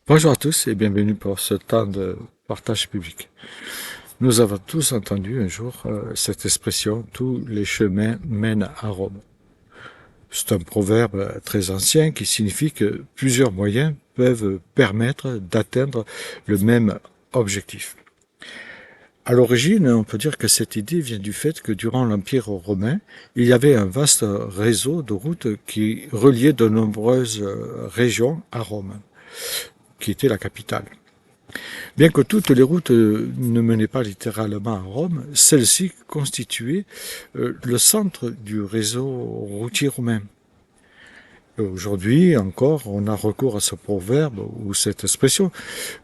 Bonjour à tous et bienvenue pour ce temps de partage public. Nous avons tous entendu un jour cette expression « tous les chemins mènent à Rome ». C'est un proverbe très ancien qui signifie que plusieurs moyens peuvent permettre d'atteindre le même objectif. À l'origine, on peut dire que cette idée vient du fait que durant l'Empire romain, il y avait un vaste réseau de routes qui reliait de nombreuses régions à Rome, qui était la capitale. Bien que toutes les routes ne menaient pas littéralement à Rome, celles-ci constituaient le centre du réseau routier romain. Aujourd'hui encore, on a recours à ce proverbe ou cette expression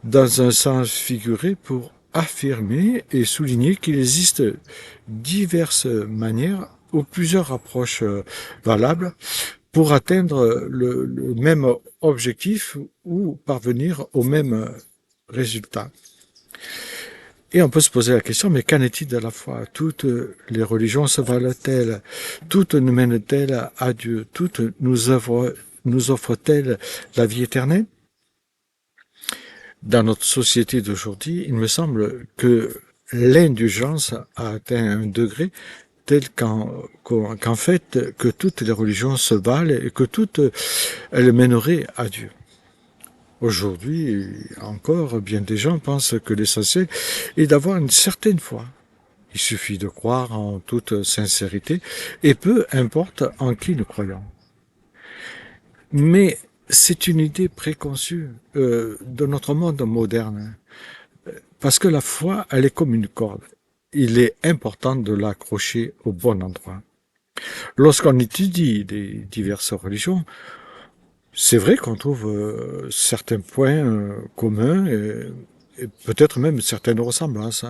dans un sens figuré pour affirmer et souligner qu'il existe diverses manières ou plusieurs approches valables pour atteindre le même objectif ou parvenir au même résultat. Et on peut se poser la question, mais qu'en est-il de la foi? Toutes les religions se valent-elles? Toutes nous mènent-elles à Dieu? Toutes nous offrent-elles la vie éternelle? Dans notre société d'aujourd'hui, il me semble que l'indulgence a atteint un degré tel qu'en fait, que toutes les religions se valent et que toutes elles mèneraient à Dieu. Aujourd'hui, encore, bien des gens pensent que l'essentiel est d'avoir une certaine foi. Il suffit de croire en toute sincérité, et peu importe en qui nous croyons. Mais c'est une idée préconçue de notre monde moderne, parce que la foi, elle est comme une corde. Il est important de l'accrocher au bon endroit. Lorsqu'on étudie les diverses religions, c'est vrai qu'on trouve certains points communs et peut-être même certaines ressemblances.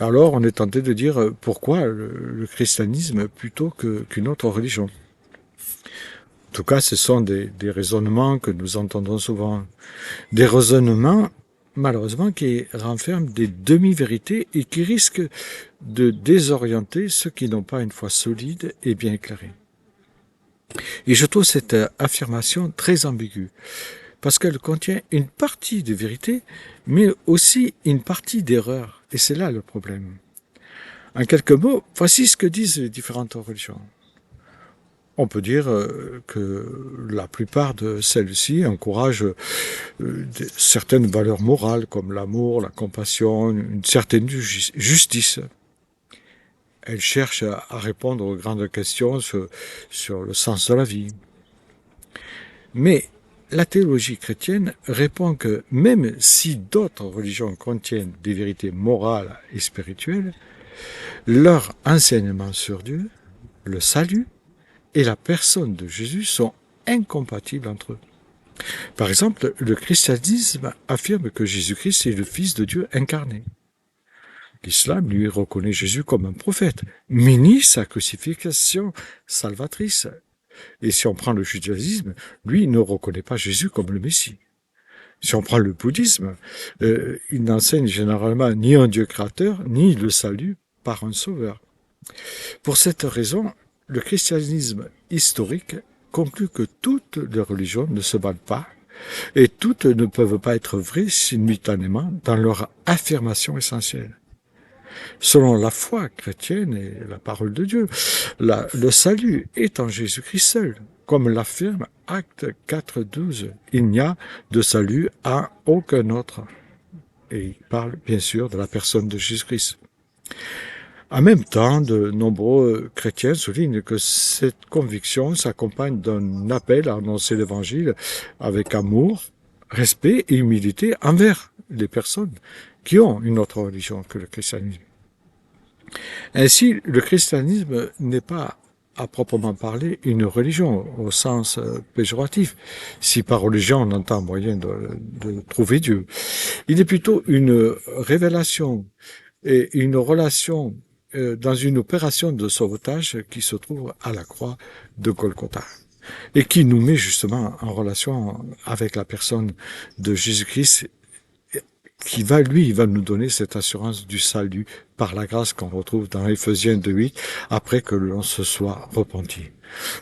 Alors on est tenté de dire pourquoi le christianisme plutôt qu'une autre religion. En tout cas, ce sont des raisonnements que nous entendons souvent. Des raisonnements, malheureusement, qui renferment des demi-vérités et qui risquent de désorienter ceux qui n'ont pas une foi solide et bien éclairée. Et je trouve cette affirmation très ambiguë, parce qu'elle contient une partie de vérité, mais aussi une partie d'erreur. Et c'est là le problème. En quelques mots, voici ce que disent les différentes religions. On peut dire que la plupart de celles-ci encouragent certaines valeurs morales comme l'amour, la compassion, une certaine justice. Elles cherchent à répondre aux grandes questions sur le sens de la vie. Mais la théologie chrétienne répond que même si d'autres religions contiennent des vérités morales et spirituelles, leur enseignement sur Dieu, le salut et la personne de Jésus sont incompatibles entre eux. Par exemple, le christianisme affirme que Jésus-Christ est le Fils de Dieu incarné. L'islam, lui, reconnaît Jésus comme un prophète, mais nie sa crucifixion salvatrice. Et si on prend le judaïsme, lui ne reconnaît pas Jésus comme le Messie. Si on prend le bouddhisme, il n'enseigne généralement ni un Dieu créateur, ni le salut par un sauveur. Pour cette raison, le christianisme historique conclut que toutes les religions ne se valent pas et toutes ne peuvent pas être vraies simultanément dans leur affirmation essentielle. Selon la foi chrétienne et la parole de Dieu, le salut est en Jésus-Christ seul, comme l'affirme Acte 4.12. Il n'y a de salut à aucun autre. Et il parle bien sûr de la personne de Jésus-Christ. En même temps, de nombreux chrétiens soulignent que cette conviction s'accompagne d'un appel à annoncer l'Évangile avec amour, respect et humilité envers les personnes qui ont une autre religion que le christianisme. Ainsi, le christianisme n'est pas, à proprement parler, une religion au sens péjoratif, si par religion on entend moyen de trouver Dieu. Il est plutôt une révélation et une relation dans une opération de sauvetage qui se trouve à la croix de Golgotha et qui nous met justement en relation avec la personne de Jésus-Christ qui va nous donner cette assurance du salut par la grâce qu'on retrouve dans Éphésiens 2.8 après que l'on se soit repenti.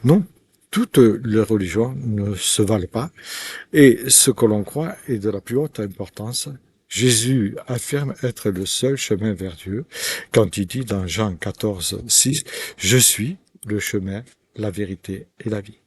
Non, Toutes les religions ne se valent pas, et ce que l'on croit est de la plus haute importance. Jésus affirme être le seul chemin vers Dieu quand il dit dans Jean 14, 6, « Je suis le chemin, la vérité et la vie ».